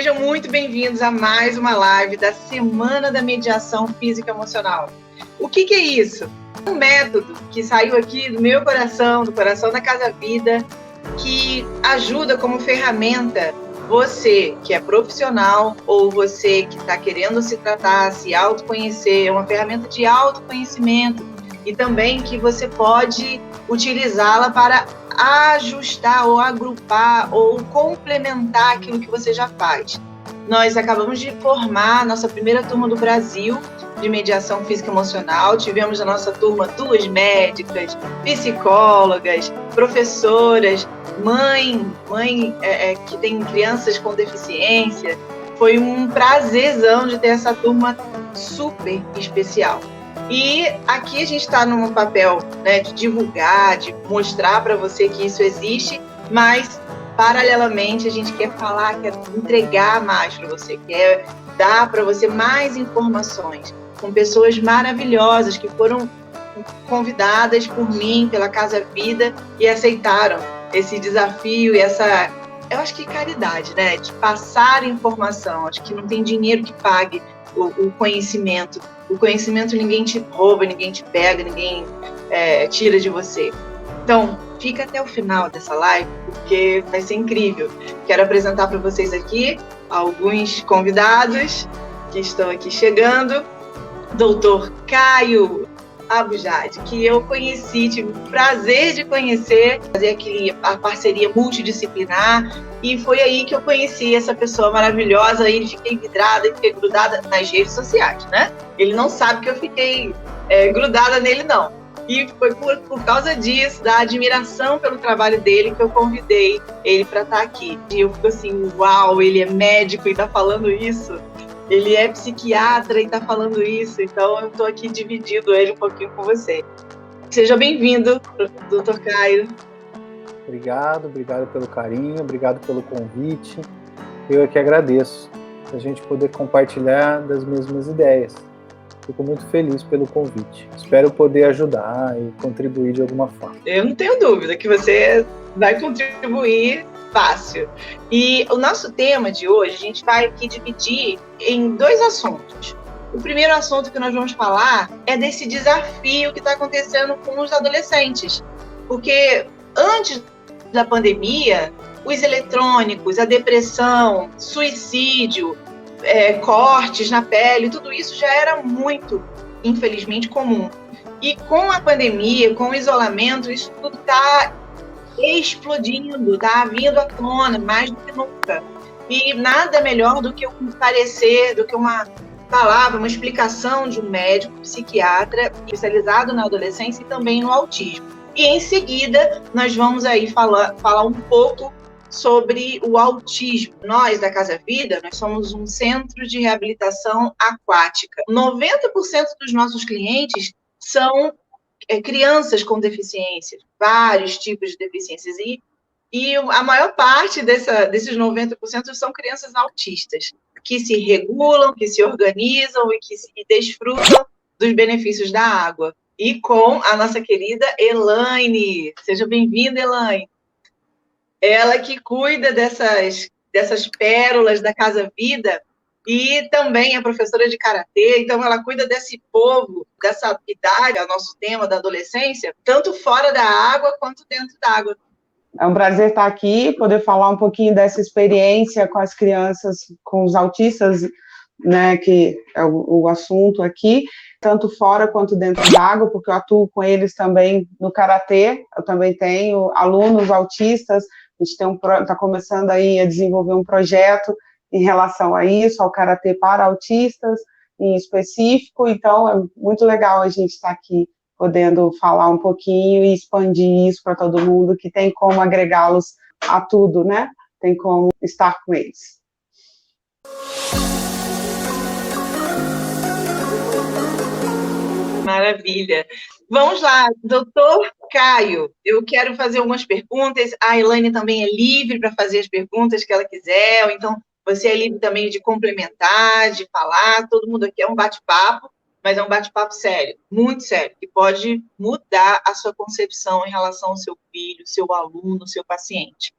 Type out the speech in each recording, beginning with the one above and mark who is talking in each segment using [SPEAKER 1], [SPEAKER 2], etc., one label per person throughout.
[SPEAKER 1] Sejam muito bem-vindos a mais uma live da Semana da Mediação Física Emocional. O que é isso? Um método que saiu aqui do meu coração, do coração da Casa Vida, que ajuda como ferramenta você que é profissional ou você que está querendo se tratar, se autoconhecer, é uma ferramenta de autoconhecimento e também que você pode utilizá-la para ajustar ou agrupar ou complementar aquilo que você já faz. Nós acabamos de formar a nossa primeira turma do Brasil de mediação física emocional. Tivemos na nossa turma 2 médicas, psicólogas, professoras, mãe que tem crianças com deficiência. Foi um prazerzão de ter essa turma super especial. E aqui a gente está num papel, né, de divulgar, de mostrar para você que isso existe, mas, paralelamente, a gente quer falar, quer entregar mais para você, quer dar para você mais informações, com pessoas maravilhosas que foram convidadas por mim, pela Casa Vida, e aceitaram esse desafio e essa, eu acho que caridade, né, de passar informação. Acho que não tem dinheiro que pague o conhecimento. O conhecimento ninguém te rouba, ninguém te pega, ninguém tira de você. Então, fica até o final dessa live, porque vai ser incrível. Quero apresentar para vocês aqui alguns convidados que estão aqui chegando. Doutor Caio Abujade, que eu conheci, tive o prazer de conhecer, fazer a parceria multidisciplinar, e foi aí que eu conheci essa pessoa maravilhosa, e fiquei vidrada e fiquei grudada nas redes sociais, né? Ele não sabe que eu fiquei grudada nele, não. E foi por causa disso, da admiração pelo trabalho dele, que eu convidei ele para estar aqui. E eu fico assim, uau, ele é médico e está falando isso. Ele é psiquiatra e está falando isso, então eu estou aqui dividindo ele um pouquinho com você. Seja bem-vindo, doutor Caio.
[SPEAKER 2] Obrigado pelo carinho, obrigado pelo convite. Eu é que agradeço a gente poder compartilhar das mesmas ideias. Fico muito feliz pelo convite. Espero poder ajudar e contribuir de alguma forma.
[SPEAKER 1] Eu não tenho dúvida que você vai contribuir fácil. E o nosso tema de hoje, a gente vai aqui dividir em 2 assuntos. O primeiro assunto que nós vamos falar é desse desafio que está acontecendo com os adolescentes. Porque antes da pandemia, os eletrônicos, a depressão, suicídio, cortes na pele, tudo isso já era muito, infelizmente, comum. E com a pandemia, com o isolamento, isso tudo está explodindo, está vindo à tona mais do que nunca. E nada melhor do que um parecer, do que uma palavra, uma explicação de um médico, psiquiatra, especializado na adolescência e também no autismo. E em seguida, nós vamos aí falar um pouco sobre o autismo. Nós, da Casa Vida, nós somos um centro de reabilitação aquática. 90% dos nossos clientes são crianças com deficiências, vários tipos de deficiências. E a maior parte desses 90% são crianças autistas, que se regulam, que se organizam e que desfrutam dos benefícios da água. E com a nossa querida Elaine. Seja bem-vinda, Elaine. Ela que cuida dessas pérolas da Casa Vida e também é professora de karatê, então ela cuida desse povo, dessa idade, é o nosso tema da adolescência, tanto fora da água quanto dentro da água.
[SPEAKER 3] É um prazer estar aqui, poder falar um pouquinho dessa experiência com as crianças, com os autistas, né, que é o assunto aqui, tanto fora quanto dentro da água, porque eu atuo com eles também no karatê. Eu também tenho alunos autistas. A gente está começando aí a desenvolver um projeto em relação a isso, ao karatê para autistas em específico. Então é muito legal a gente estar aqui podendo falar um pouquinho e expandir isso para todo mundo, que tem como agregá-los a tudo, né? Tem como estar com eles.
[SPEAKER 1] Maravilha. Vamos lá, doutor Caio, eu quero fazer algumas perguntas. A Elaine também é livre para fazer as perguntas que ela quiser, ou então você é livre também de complementar, de falar. Todo mundo aqui é um bate-papo, mas é um bate-papo sério, muito sério, que pode mudar a sua concepção em relação ao seu filho, seu aluno, seu paciente.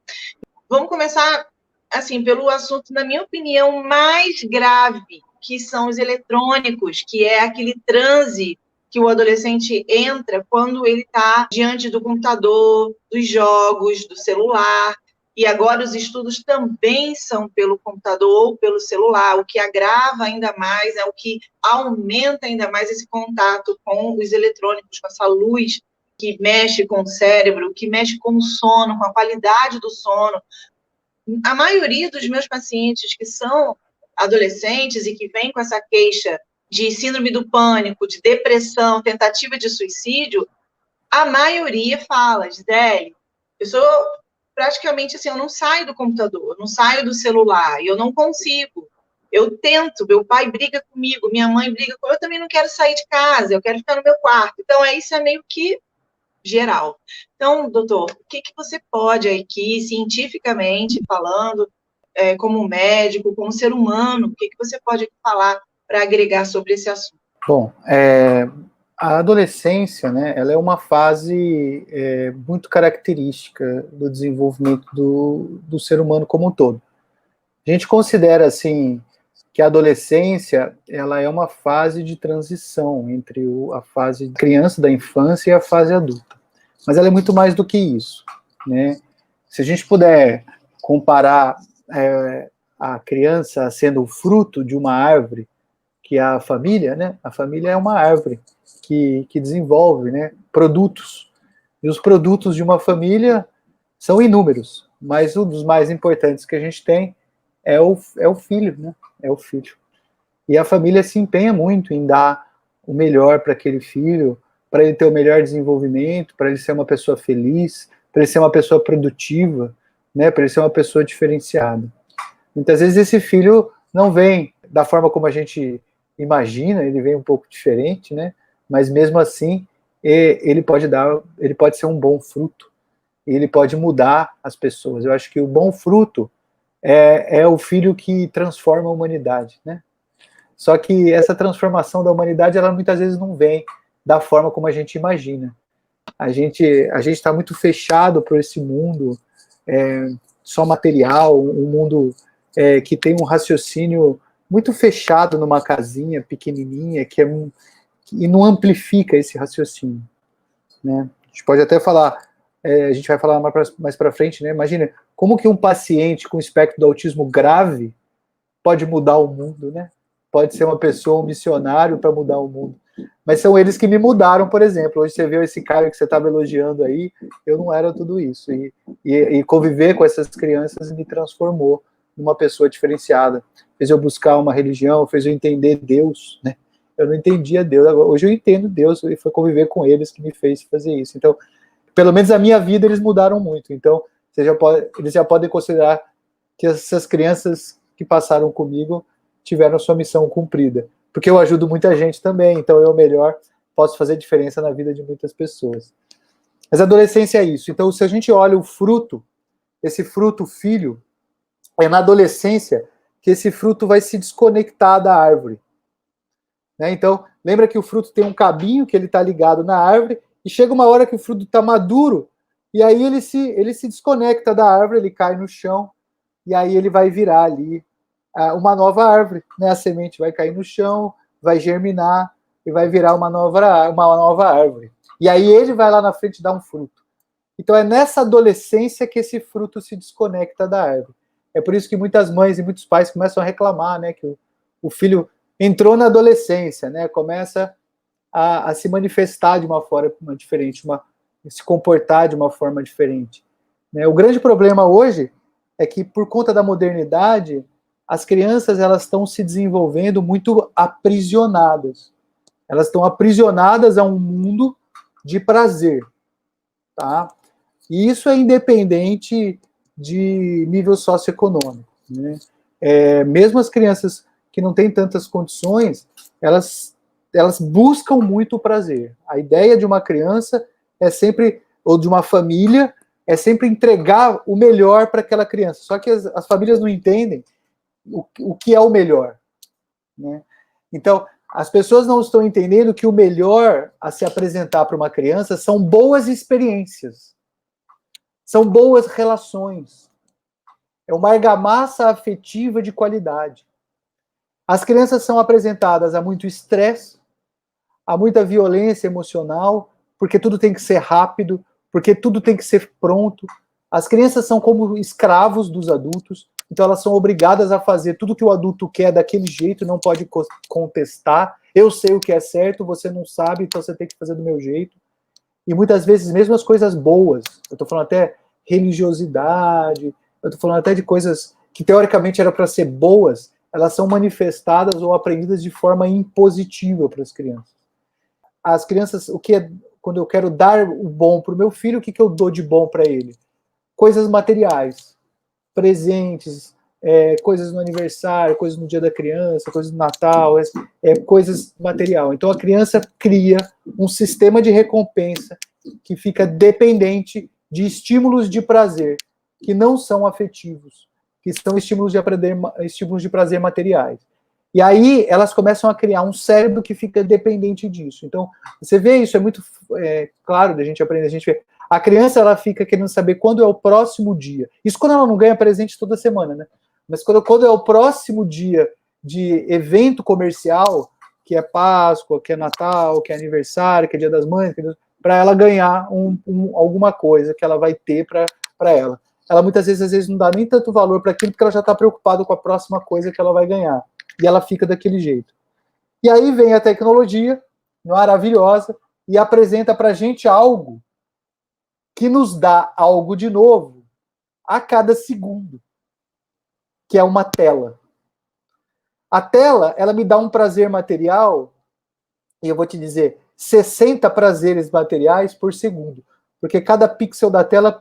[SPEAKER 1] Vamos começar assim, pelo assunto, na minha opinião, mais grave, que são os eletrônicos, que é aquele transe que o adolescente entra quando ele está diante do computador, dos jogos, do celular. E agora os estudos também são pelo computador ou pelo celular, o que agrava ainda mais, o que aumenta ainda mais esse contato com os eletrônicos, com essa luz que mexe com o cérebro, que mexe com o sono, com a qualidade do sono. A maioria dos meus pacientes que são adolescentes e que vêm com essa queixa de síndrome do pânico, de depressão, tentativa de suicídio, a maioria fala, Gisele, eu sou praticamente assim, eu não saio do computador, eu não saio do celular, eu não consigo. Eu tento, meu pai briga comigo, minha mãe briga comigo, eu também não quero sair de casa, eu quero ficar no meu quarto. Então, isso é meio que geral. Então, doutor, o que você pode aqui, cientificamente falando, como médico, como ser humano, o que você pode falar para agregar sobre esse assunto?
[SPEAKER 2] Bom, a adolescência, né, ela é uma fase muito característica do desenvolvimento do ser humano como um todo. A gente considera, assim, que a adolescência, ela é uma fase de transição entre a fase de criança, da infância, e a fase adulta. Mas ela é muito mais do que isso, né? Se a gente puder comparar a criança sendo o fruto de uma árvore, que é a família, né? A família é uma árvore que desenvolve, né, produtos. E os produtos de uma família são inúmeros, mas um dos mais importantes que a gente tem é o filho, né? É o filho. E a família se empenha muito em dar o melhor para aquele filho, para ele ter o melhor desenvolvimento, para ele ser uma pessoa feliz, para ele ser uma pessoa produtiva, né? Para ele ser uma pessoa diferenciada. Muitas vezes esse filho não vem da forma como a gente imagina, ele vem um pouco diferente, né? Mas mesmo assim, ele pode ser um bom fruto, e ele pode mudar as pessoas. Eu acho que o bom fruto é o filho que transforma a humanidade, né? Só que essa transformação da humanidade, ela muitas vezes não vem da forma como a gente imagina. A gente está muito fechado por esse mundo só material, um mundo que tem um raciocínio muito fechado numa casinha pequenininha, e não amplifica esse raciocínio, né? A gente pode até falar, a gente vai falar mais para frente, né? Imagina, como que um paciente com espectro do autismo grave pode mudar o mundo, né? Pode ser uma pessoa, um missionário para mudar o mundo. Mas são eles que me mudaram, por exemplo. Hoje você viu esse cara que você estava elogiando aí, eu não era tudo isso. E conviver com essas crianças me transformou numa pessoa diferenciada. Fez eu buscar uma religião, fez eu entender Deus, né? Eu não entendia Deus, hoje eu entendo Deus, e foi conviver com eles que me fez fazer isso. Então, pelo menos a minha vida, eles mudaram muito. Então, eles já podem considerar que essas crianças que passaram comigo tiveram sua missão cumprida. Porque eu ajudo muita gente também, então eu, melhor, posso fazer diferença na vida de muitas pessoas. Mas a adolescência é isso. Então, se a gente olha o fruto, esse fruto, filho, é na adolescência que esse fruto vai se desconectar da árvore. Né? Então, lembra que o fruto tem um cabinho que ele está ligado na árvore, e chega uma hora que o fruto está maduro, e aí ele se desconecta da árvore, ele cai no chão, e aí ele vai virar ali uma nova árvore. Né? A semente vai cair no chão, vai germinar, e vai virar uma nova árvore. E aí ele vai lá na frente dar um fruto. Então é nessa adolescência que esse fruto se desconecta da árvore. É por isso que muitas mães e muitos pais começam a reclamar, né, que o filho entrou na adolescência, né, começa a se manifestar de uma forma diferente, se comportar de uma forma diferente. Né? O grande problema hoje é que, por conta da modernidade, as crianças elas estão se desenvolvendo muito aprisionadas. Elas estão aprisionadas a um mundo de prazer. Tá? E isso é independente de nível socioeconômico. Né? Mesmo as crianças que não têm tantas condições, elas buscam muito o prazer. A ideia de uma criança ou de uma família, é sempre entregar o melhor para aquela criança. Só que as famílias não entendem o que é o melhor. Né? Então, as pessoas não estão entendendo que o melhor a se apresentar para uma criança são boas experiências, são boas relações. é uma argamassa afetiva de qualidade. As crianças são apresentadas a muito estresse, a muita violência emocional, porque tudo tem que ser rápido, porque tudo tem que ser pronto. As crianças são como escravos dos adultos, então elas são obrigadas a fazer tudo que o adulto quer daquele jeito, não pode contestar. Eu sei o que é certo, você não sabe, então você tem que fazer do meu jeito. E muitas vezes, mesmo as coisas boas, eu estou falando até religiosidade, eu estou falando até de coisas que teoricamente eram para ser boas, elas são manifestadas ou aprendidas de forma impositiva para as crianças. As crianças, quando eu quero dar o bom para o meu filho, o que eu dou de bom para ele? Coisas materiais, presentes, coisas no aniversário, coisas no dia da criança, coisas no Natal, coisas material. Então a criança cria um sistema de recompensa que fica dependente de estímulos de prazer, que não são afetivos, que são estímulos de prazer materiais. E aí elas começam a criar um cérebro que fica dependente disso. Então, você vê isso, é muito claro da gente aprender, a gente vê. A criança, ela fica querendo saber quando é o próximo dia. Isso quando ela não ganha presente toda semana, né? Mas quando é o próximo dia de evento comercial, que é Páscoa, que é Natal, que é aniversário, que é Dia das Mães, para ela ganhar alguma coisa que ela vai ter para ela. Ela muitas vezes, às vezes, não dá nem tanto valor para aquilo, porque ela já está preocupada com a próxima coisa que ela vai ganhar. E ela fica daquele jeito. E aí vem a tecnologia, maravilhosa, e apresenta para a gente algo que nos dá algo de novo a cada segundo, que é uma tela. A tela, ela me dá um prazer material, e eu vou te dizer, 60 prazeres materiais por segundo, porque cada pixel da tela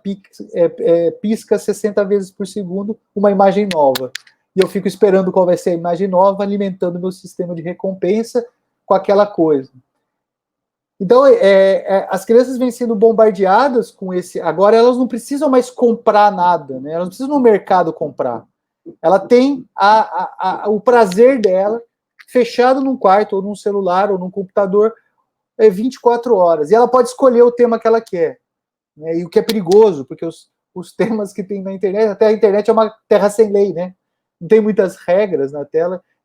[SPEAKER 2] pisca 60 vezes por segundo uma imagem nova. E eu fico esperando qual vai ser a imagem nova, alimentando meu sistema de recompensa com aquela coisa. Então, as crianças vêm sendo bombardeadas com esse... Agora, elas não precisam mais comprar nada, né? Elas não precisam no mercado comprar. Ela tem o prazer dela fechado num quarto, ou num celular, ou num computador, 24 horas. E ela pode escolher o tema que ela quer. Né? E o que é perigoso, porque os temas que tem na internet... Até a internet é uma terra sem lei, né? Não tem muitas regras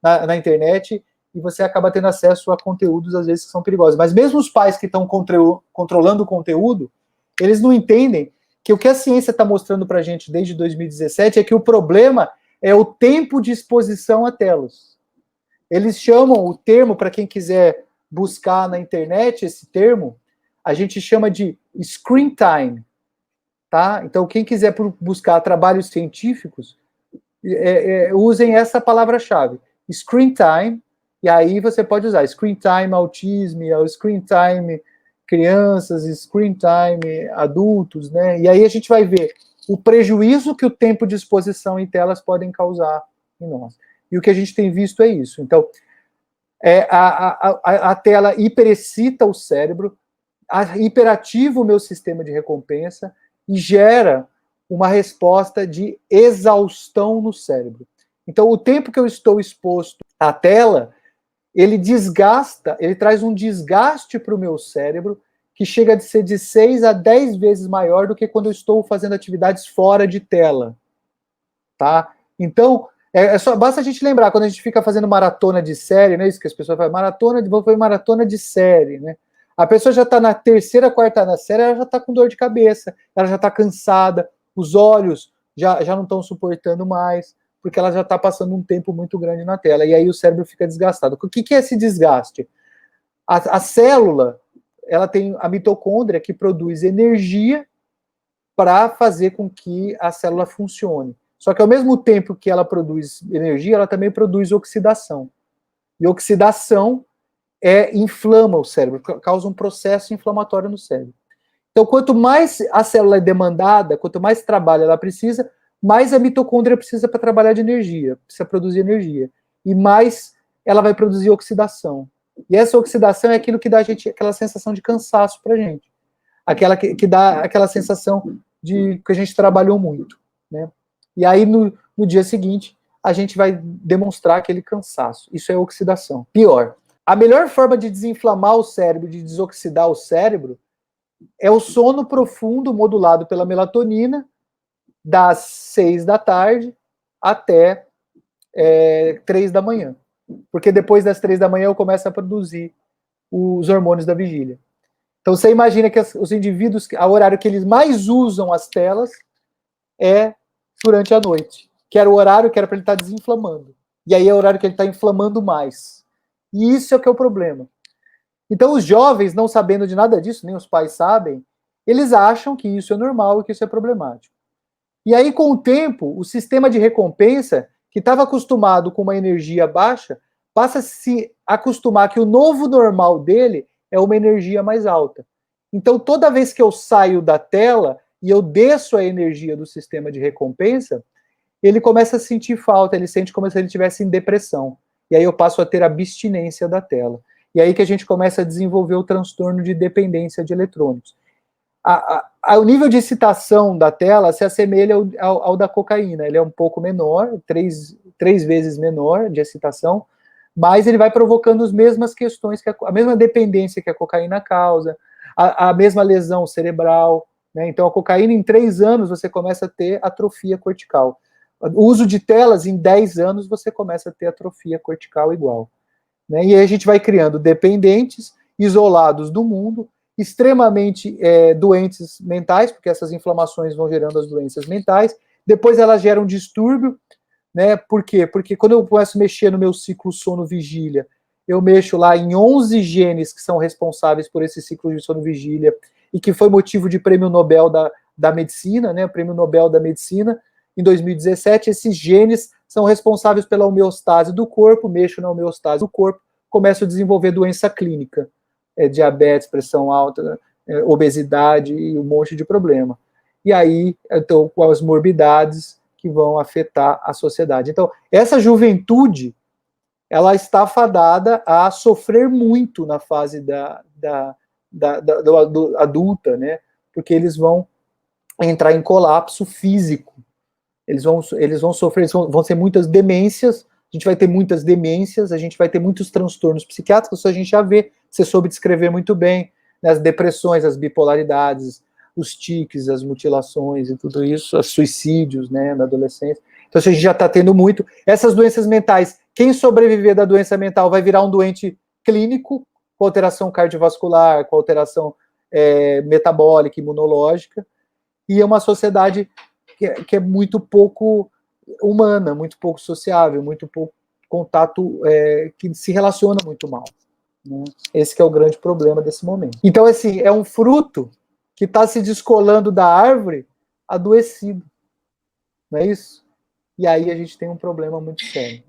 [SPEAKER 2] na internet, e você acaba tendo acesso a conteúdos, às vezes, que são perigosos. Mas mesmo os pais que estão controlando o conteúdo, eles não entendem que o que a ciência está mostrando para a gente desde 2017 é que o problema é o tempo de exposição a telas. Eles chamam o termo, para quem quiser buscar na internet esse termo, a gente chama de screen time. Tá? Então, quem quiser buscar trabalhos científicos, usem essa palavra-chave, screen time, e aí você pode usar screen time autismo, screen time crianças, screen time adultos, né? E aí a gente vai ver o prejuízo que o tempo de exposição em telas podem causar em nós. E o que a gente tem visto é isso. Então, a tela hiperexcita o cérebro, hiperativa o meu sistema de recompensa e gera uma resposta de exaustão no cérebro. Então, o tempo que eu estou exposto à tela, ele desgasta, ele traz um desgaste para o meu cérebro que chega a ser de 6 a 10 vezes maior do que quando eu estou fazendo atividades fora de tela. Tá? Então, basta a gente lembrar, quando a gente fica fazendo maratona de série, né, isso que as pessoas falam, vou fazer maratona de série, né? A pessoa já está na terceira, quarta série, ela já está com dor de cabeça, ela já está cansada, os olhos já não estão suportando mais, porque ela já está passando um tempo muito grande na tela, e aí o cérebro fica desgastado. O que é esse desgaste? A célula, ela tem a mitocôndria que produz energia para fazer com que a célula funcione. Só que ao mesmo tempo que ela produz energia, ela também produz oxidação. E oxidação inflama o cérebro, causa um processo inflamatório no cérebro. Então, quanto mais a célula é demandada, quanto mais trabalho ela precisa, mais a mitocôndria precisa para trabalhar de energia, precisa produzir energia. E mais ela vai produzir oxidação. E essa oxidação é aquilo que dá a gente aquela sensação de cansaço para a gente. Aquela que dá aquela sensação de que a gente trabalhou muito. Né? E aí, no dia seguinte, a gente vai demonstrar aquele cansaço. Isso é oxidação. Pior. A melhor forma de desinflamar o cérebro, de desoxidar o cérebro, é o sono profundo modulado pela melatonina, das 6 da tarde até 3 da manhã. Porque depois das 3 da manhã eu começo a produzir os hormônios da vigília. Então você imagina que os indivíduos, o horário que eles mais usam as telas é durante a noite, que era o horário que era para ele estar desinflamando. E aí é o horário que ele está inflamando mais. E isso é o que é o problema. Então os jovens, não sabendo de nada disso, nem os pais sabem, eles acham que isso é normal e que isso é problemático. E aí, com o tempo, o sistema de recompensa, que estava acostumado com uma energia baixa, passa a se acostumar que o novo normal dele é uma energia mais alta. Então, toda vez que eu saio da tela e eu desço a energia do sistema de recompensa, ele começa a sentir falta, ele sente como se ele estivesse em depressão. E aí eu passo a ter abstinência da tela. E aí que a gente começa a desenvolver o transtorno de dependência de eletrônicos. O nível de excitação da tela se assemelha ao da cocaína. Ele é um pouco menor, três vezes menor de excitação, mas ele vai provocando as mesmas questões, a mesma dependência que a cocaína causa, a mesma lesão cerebral, né? Então a cocaína, em 3 anos, você começa a ter atrofia cortical. O uso de telas, em 10 anos, você começa a ter atrofia cortical igual. Né? E aí a gente vai criando dependentes, isolados do mundo, extremamente doentes mentais, porque essas inflamações vão gerando as doenças mentais, depois elas geram um distúrbio, né? Por quê? Porque quando eu começo a mexer no meu ciclo sono-vigília, eu mexo lá em 11 genes que são responsáveis por esse ciclo de sono-vigília, e que foi motivo de prêmio Nobel da medicina, né? Prêmio Nobel da medicina, em 2017, esses genes são responsáveis pela homeostase do corpo, mexo na homeostase do corpo, começo a desenvolver doença clínica, diabetes, pressão alta, obesidade e um monte de problema. E aí, então, com as morbidades que vão afetar a sociedade. Então, essa juventude, ela está fadada a sofrer muito na fase do adulta, né? Porque eles vão entrar em colapso físico. Eles vão sofrer, vão ser muitas demências, a gente vai ter muitas demências, a gente vai ter muitos transtornos psiquiátricos, isso a gente já vê, você soube descrever muito bem, né, as depressões, as bipolaridades, os tiques, as mutilações e tudo isso, os suicídios, né, na adolescência. Então, a gente já está tendo muito. Essas doenças mentais, quem sobreviver da doença mental vai virar um doente clínico, com alteração cardiovascular, com alteração metabólica, imunológica, e é uma sociedade que é muito pouco humana, muito pouco sociável, muito pouco contato, que se relaciona muito mal. Né? Esse que é o grande problema desse momento. Então, assim, é um fruto que está se descolando da árvore adoecido. Não é isso? E aí a gente tem um problema muito sério.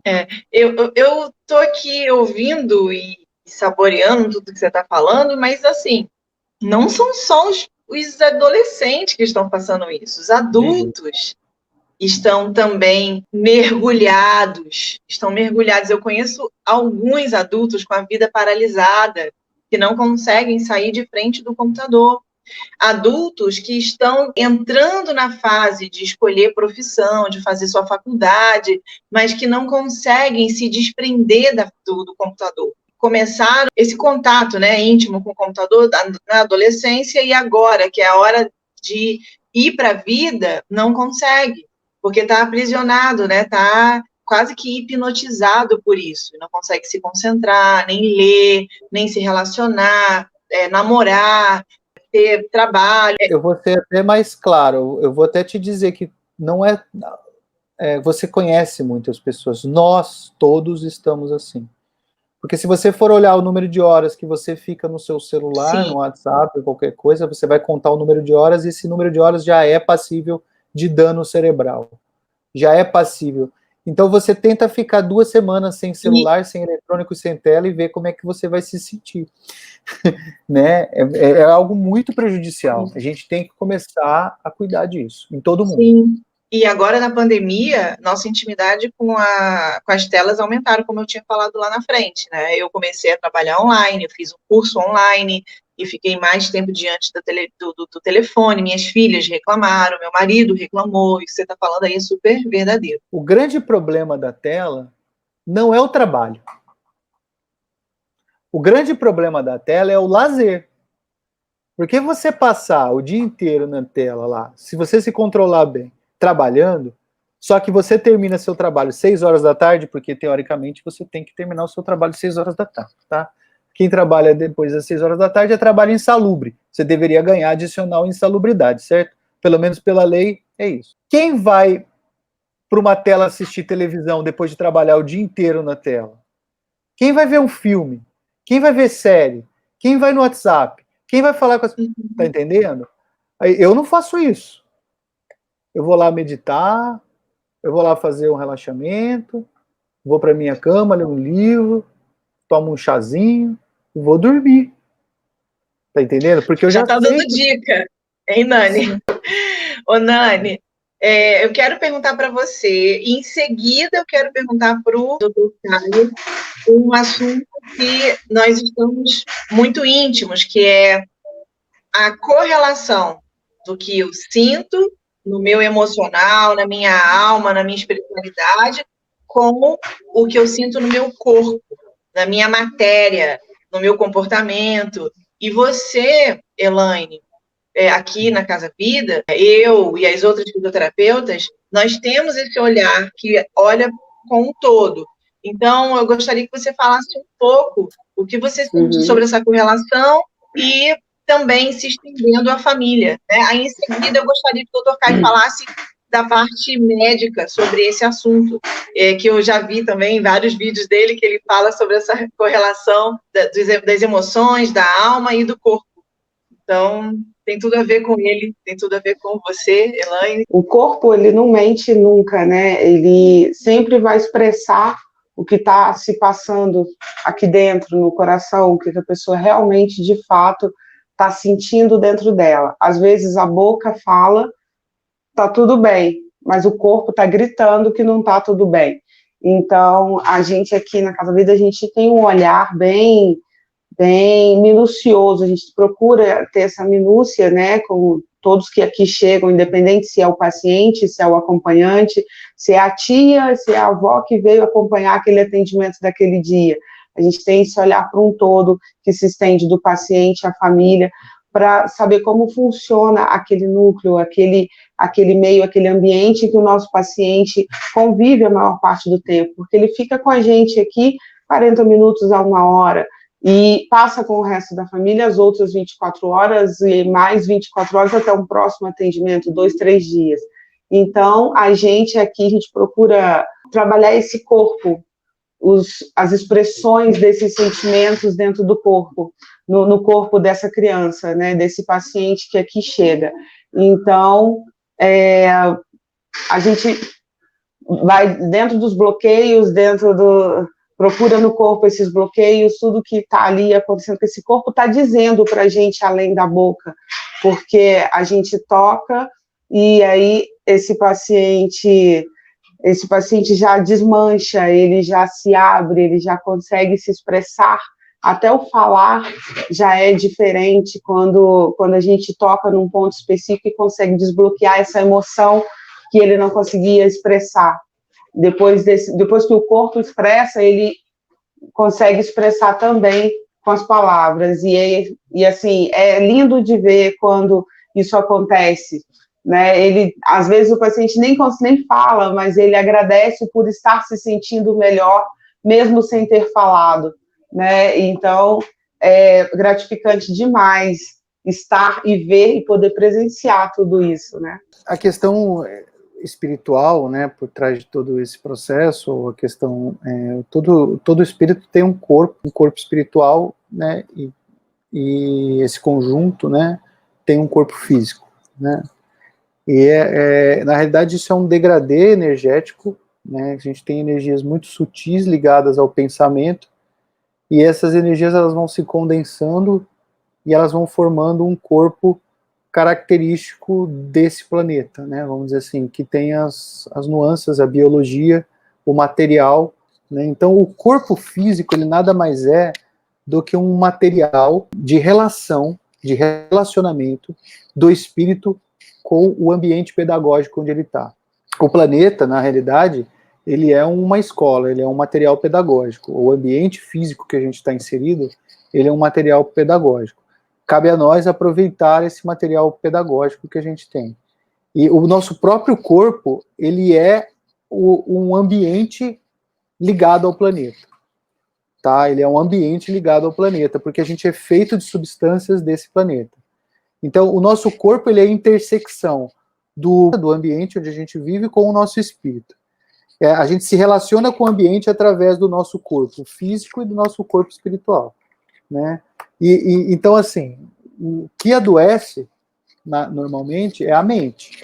[SPEAKER 1] Eu estou aqui ouvindo e saboreando tudo que você está falando, mas, assim, não são só os adolescentes que estão passando isso. Os adultos estão também mergulhados. Eu conheço alguns adultos com a vida paralisada, que não conseguem sair de frente do computador. Adultos que estão entrando na fase de escolher profissão, de fazer sua faculdade, mas que não conseguem se desprender do computador. Começaram esse contato, né, íntimo com o computador na adolescência, e agora, que é a hora de ir para a vida, não consegue, porque está aprisionado, né, está quase que hipnotizado por isso, não consegue se concentrar, nem ler, nem se relacionar, namorar, ter trabalho.
[SPEAKER 2] Eu vou ser até mais claro, eu vou até te dizer que não você conhece muitas pessoas, nós todos estamos assim. Porque se você for olhar o número de horas que você fica no seu celular,
[SPEAKER 1] Sim.
[SPEAKER 2] no WhatsApp, qualquer coisa, você vai contar o número de horas, e esse número de horas já é passível de dano cerebral. Já é passível. Então você tenta ficar 2 semanas sem celular, sem eletrônico, sem tela, e ver como é que você vai se sentir. Né? É algo muito prejudicial. A gente tem que começar a cuidar disso, em todo mundo.
[SPEAKER 1] Sim. E agora, na pandemia, nossa intimidade com as telas aumentaram, como eu tinha falado lá na frente, né? Eu comecei a trabalhar online, eu fiz um curso online e fiquei mais tempo diante do telefone. Minhas filhas reclamaram, meu marido reclamou, e o que você está falando aí é super verdadeiro.
[SPEAKER 2] O grande problema da tela não é o trabalho. O grande problema da tela é o lazer. Porque você passar o dia inteiro na tela lá, se você se controlar bem, trabalhando, só que você termina seu trabalho 6 horas da tarde, porque teoricamente você tem que terminar o seu trabalho 6 horas da tarde, tá? Quem trabalha depois das 6 horas da tarde é trabalho insalubre. Você deveria ganhar adicional insalubridade, certo? Pelo menos pela lei, é isso. Quem vai para uma tela assistir televisão depois de trabalhar o dia inteiro na tela? Quem vai ver um filme? Quem vai ver série? Quem vai no WhatsApp? Quem vai falar com as... Tá entendendo? Eu não faço isso. Eu vou lá meditar, eu vou lá fazer um relaxamento, vou para minha cama, ler um livro, tomo um chazinho e vou dormir. Tá entendendo? Porque eu já
[SPEAKER 1] tá
[SPEAKER 2] sei
[SPEAKER 1] dando dica, hein, Nani? Ô, Nani, eu quero perguntar para você, e em seguida eu quero perguntar para o Dr. Caio um assunto que nós estamos muito íntimos, que é a correlação do que eu sinto no meu emocional, na minha alma, na minha espiritualidade, com o que eu sinto no meu corpo, na minha matéria, no meu comportamento. E você, Elaine, aqui na Casa Vida, eu e as outras fisioterapeutas, nós temos esse olhar que olha com um todo. Então, eu gostaria que você falasse um pouco o que você sente sobre essa correlação e também se estendendo à família, né? Aí, em seguida, eu gostaria que o Dr. Caio falasse da parte médica sobre esse assunto, que eu já vi também em vários vídeos dele, que ele fala sobre essa correlação das emoções, da alma e do corpo. Então, tem tudo a ver com ele, tem tudo a ver com você, Elaine.
[SPEAKER 3] O corpo, ele não mente nunca, né? Ele sempre vai expressar o que está se passando aqui dentro, no coração, o que a pessoa realmente, de fato, está sentindo dentro dela. Às vezes a boca fala, tá tudo bem, mas o corpo está gritando que não está tudo bem. Então, a gente aqui na Casa Vida, a gente tem um olhar bem minucioso, a gente procura ter essa minúcia, né, com todos que aqui chegam, independente se é o paciente, se é o acompanhante, se é a tia, se é a avó que veio acompanhar aquele atendimento daquele dia. A gente tem esse olhar para um todo que se estende do paciente à família, para saber como funciona aquele núcleo, aquele meio, aquele ambiente que o nosso paciente convive a maior parte do tempo, porque ele fica com a gente aqui 40 minutos a 1 hora, e passa com o resto da família as outras 24 horas e mais 24 horas até um próximo atendimento, 2, 3 dias. Então, a gente procura trabalhar esse corpo, as expressões desses sentimentos dentro do corpo, no corpo dessa criança, né, desse paciente que aqui chega. Então, a gente vai dentro dos bloqueios, procura no corpo esses bloqueios, tudo que está ali acontecendo, que esse corpo está dizendo para a gente além da boca, porque a gente toca e aí esse paciente já desmancha, ele já se abre, ele já consegue se expressar, até o falar já é diferente quando a gente toca num ponto específico e consegue desbloquear essa emoção que ele não conseguia expressar. Depois que o corpo expressa, ele consegue expressar também com as palavras. E assim, é lindo de ver quando isso acontece, né? Às vezes o paciente nem fala, mas ele agradece por estar se sentindo melhor, mesmo sem ter falado, né? Então, é gratificante demais estar e ver e poder presenciar tudo isso, né?
[SPEAKER 2] A questão espiritual, né, por trás de todo esse processo, a questão, todo espírito tem um corpo espiritual, né, e esse conjunto, né, tem um corpo físico, né, e na realidade isso é um degradê energético, né, a gente tem energias muito sutis ligadas ao pensamento, e essas energias elas vão se condensando e elas vão formando um corpo característico desse planeta, né, vamos dizer assim, que tem as nuances, a biologia, o material, né, então o corpo físico, ele nada mais é do que um material de relação, de relacionamento do espírito com o ambiente pedagógico onde ele está. O planeta, na realidade, ele é uma escola, ele é um material pedagógico, o ambiente físico que a gente está inserido, ele é um material pedagógico. Cabe a nós aproveitar esse material pedagógico que a gente tem. E o nosso próprio corpo, ele é um ambiente ligado ao planeta. Tá? Ele é um ambiente ligado ao planeta, porque a gente é feito de substâncias desse planeta. Então, o nosso corpo, ele é a intersecção do ambiente onde a gente vive com o nosso espírito. A gente se relaciona com o ambiente através do nosso corpo físico e do nosso corpo espiritual, né? Então, assim, o que adoece normalmente é a mente,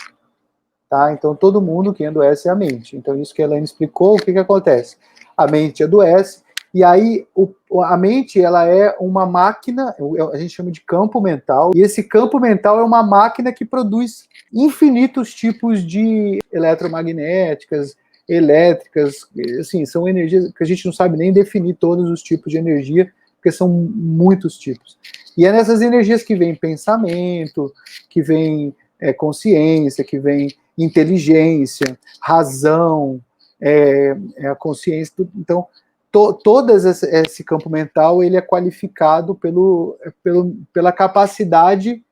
[SPEAKER 2] tá? Então, todo mundo que adoece é a mente. Então, isso que a Elaine explicou, o que acontece? A mente adoece, e aí a mente, ela é uma máquina, a gente chama de campo mental, e esse campo mental é uma máquina que produz infinitos tipos de eletromagnéticas, elétricas, assim, são energias que a gente não sabe nem definir todos os tipos de energia, porque são muitos tipos. E é nessas energias que vem pensamento, que vem consciência, que vem inteligência, razão, a consciência, então todo esse campo mental, ele é qualificado pela capacidade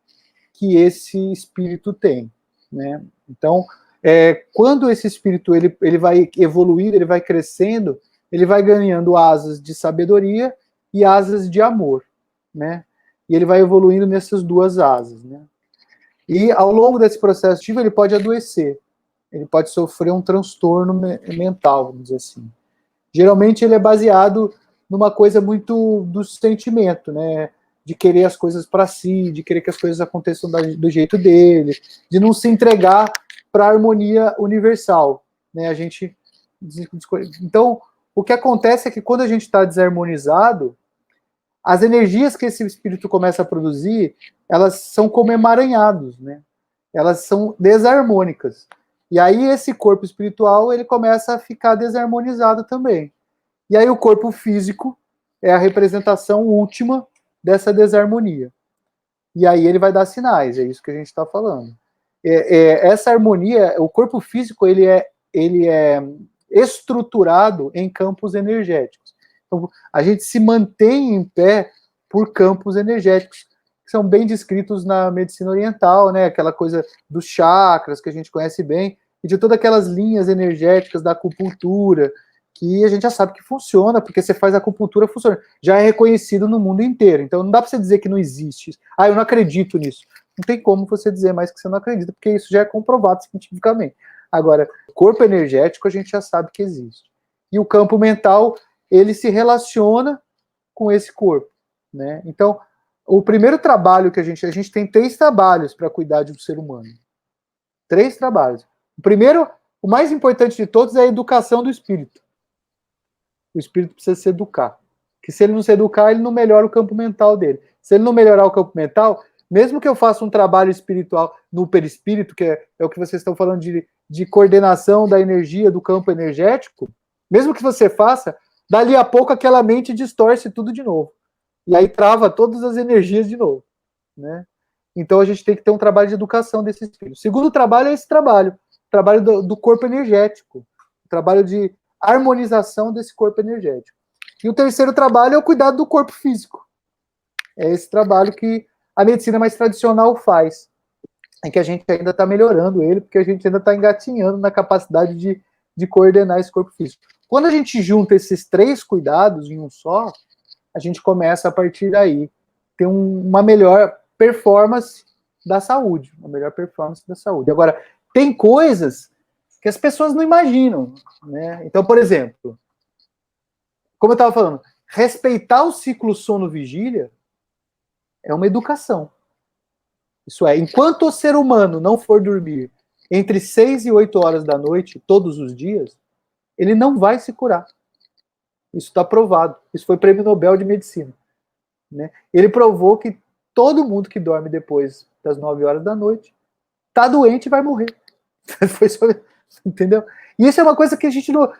[SPEAKER 2] que esse espírito tem, né? Então, quando esse espírito ele vai evoluindo, ele vai crescendo, ele vai ganhando asas de sabedoria e asas de amor, né? E ele vai evoluindo nessas duas asas, né? E ao longo desse processo ativo, ele pode adoecer, ele pode sofrer um transtorno mental, vamos dizer assim. Geralmente ele é baseado numa coisa muito do sentimento, né? De querer as coisas para si, de querer que as coisas aconteçam do jeito dele, de não se entregar para a harmonia universal, né? A gente então o que acontece é que quando a gente está desarmonizado, as energias que esse espírito começa a produzir, elas são como emaranhados, né? Elas são desarmônicas. E aí esse corpo espiritual, ele começa a ficar desarmonizado também. E aí o corpo físico é a representação última dessa desarmonia. E aí ele vai dar sinais, é isso que a gente está falando. Essa harmonia, o corpo físico, ele é estruturado em campos energéticos. Então, a gente se mantém em pé por campos energéticos, que são bem descritos na medicina oriental, né? Aquela coisa dos chakras, que a gente conhece bem, e de todas aquelas linhas energéticas da acupuntura, que a gente já sabe que funciona, porque você faz a acupuntura, funciona. Já é reconhecido no mundo inteiro. Então, não dá para você dizer que não existe. Eu não acredito nisso. Não tem como você dizer mais que você não acredita, porque isso já é comprovado cientificamente. Agora, o corpo energético a gente já sabe que existe. E o campo mental, ele se relaciona com esse corpo, né? Então, o primeiro trabalho que a gente tem 3 trabalhos para cuidar de um ser humano. 3 trabalhos. O primeiro, o mais importante de todos, é a educação do espírito. O espírito precisa se educar. Porque se ele não se educar, ele não melhora o campo mental dele. Se ele não melhorar o campo mental, mesmo que eu faça um trabalho espiritual no perispírito, que é o que vocês estão falando de coordenação da energia do campo energético, mesmo que você faça, dali a pouco aquela mente distorce tudo de novo. E aí trava todas as energias de novo, né? Então a gente tem que ter um trabalho de educação desse espírito. O segundo trabalho é esse trabalho do corpo energético, o trabalho de harmonização desse corpo energético. E o terceiro trabalho é o cuidado do corpo físico. É esse trabalho que a medicina mais tradicional faz, em que a gente ainda está melhorando ele, porque a gente ainda está engatinhando na capacidade de coordenar esse corpo físico. Quando a gente junta esses 3 cuidados em um só, a gente começa a partir daí ter uma melhor performance da saúde, uma melhor performance da saúde. Agora, tem coisas que as pessoas não imaginam, né? Então, por exemplo, como eu estava falando, respeitar o ciclo sono-vigília é uma educação. Isso é, enquanto o ser humano não for dormir entre 6 e 8 horas da noite, todos os dias, ele não vai se curar. Isso está provado. Isso foi prêmio Nobel de Medicina, né? Ele provou que todo mundo que dorme depois das 9 horas da noite está doente e vai morrer. Foi só, entendeu? E isso é uma coisa que a gente não...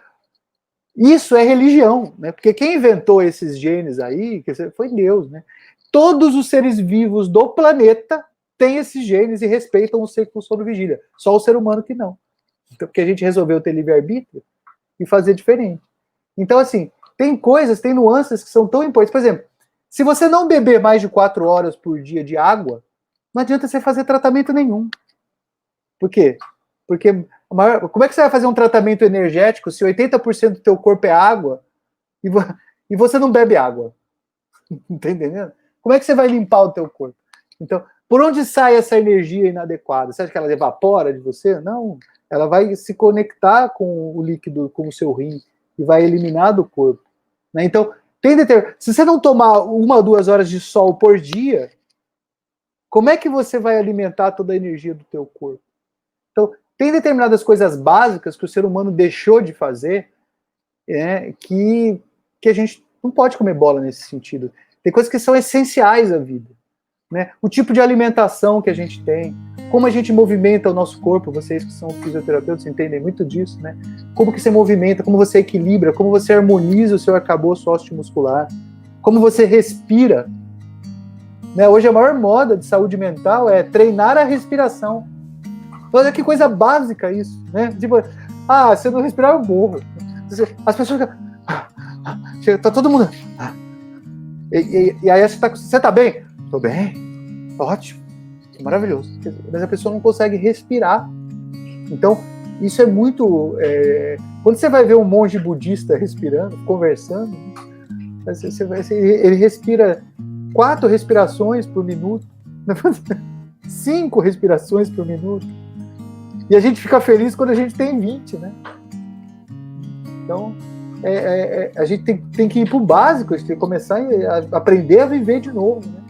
[SPEAKER 2] Isso é religião, né? Porque quem inventou esses genes aí foi Deus, né? Todos os seres vivos do planeta têm esses genes e respeitam o ciclo sono-vigília. Só o ser humano que não. Então, porque a gente resolveu ter livre-arbítrio e fazer diferente. Então, assim, tem coisas, tem nuances que são tão importantes. Por exemplo, se você não beber mais de 4 horas por dia de água, não adianta você fazer tratamento nenhum. Por quê? Porque como é que você vai fazer um tratamento energético se 80% do teu corpo é água e você não bebe água? Tá entendendo? Como é que você vai limpar o teu corpo? Então, por onde sai essa energia inadequada? Você acha que ela evapora de você? Não. Ela vai se conectar com o líquido, com o seu rim, e vai eliminar do corpo. Né? Então, se você não tomar 1 ou 2 horas de sol por dia, como é que você vai alimentar toda a energia do teu corpo? Então, tem determinadas coisas básicas que o ser humano deixou de fazer, que a gente não pode comer bola nesse sentido. Tem coisas que são essenciais à vida. Né? O tipo de alimentação que a gente tem, como a gente movimenta o nosso corpo, vocês que são fisioterapeutas entendem muito disso, né? Como que você movimenta, como você equilibra, como você harmoniza o seu arcabouço osteomuscular, como você respira. Né? Hoje a maior moda de saúde mental é treinar a respiração. Olha que coisa básica isso, né? Tipo, se eu não respirar eu morro. As pessoas ficam... Tá todo mundo... E aí você tá bem? Tô bem, ótimo, maravilhoso. Mas a pessoa não consegue respirar. Então, isso é muito... Quando você vai ver um monge budista respirando, conversando, ele respira 4 respirações por minuto, 5 respirações por minuto. E a gente fica feliz quando a gente tem 20, né? Então, a gente tem que ir pro básico, a gente tem que começar a aprender a viver de novo, né?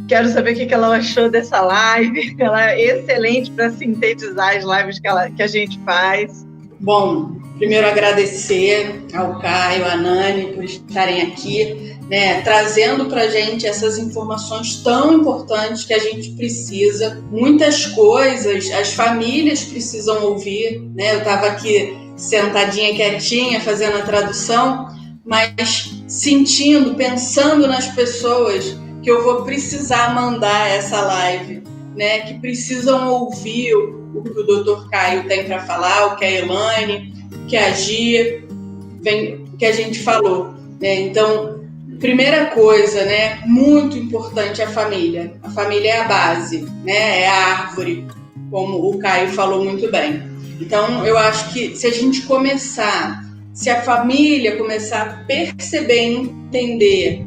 [SPEAKER 1] Quero saber o que ela achou dessa live. Ela é excelente para sintetizar as lives que a gente faz.
[SPEAKER 4] Bom, primeiro agradecer ao Caio, à Nani por estarem aqui, né, trazendo para a gente essas informações tão importantes que a gente precisa. Muitas coisas as famílias precisam ouvir, né? Eu estava aqui sentadinha, quietinha, fazendo a tradução, mas sentindo, pensando nas pessoas que eu vou precisar mandar essa live, né? Que precisam ouvir o que o Dr. Caio tem para falar, o que a Elaine, o que a Gia, que a gente falou, né? Então, primeira coisa, né? Muito importante a família. A família é a base, né? É a árvore, como o Caio falou muito bem. Então, eu acho que se a família começar a perceber e entender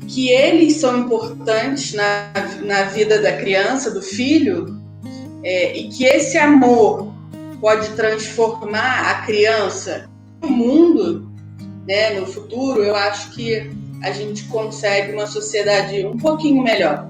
[SPEAKER 4] que eles são importantes na vida da criança, do filho, e que esse amor pode transformar a criança no mundo, né, no futuro, eu acho que a gente consegue uma sociedade um pouquinho melhor.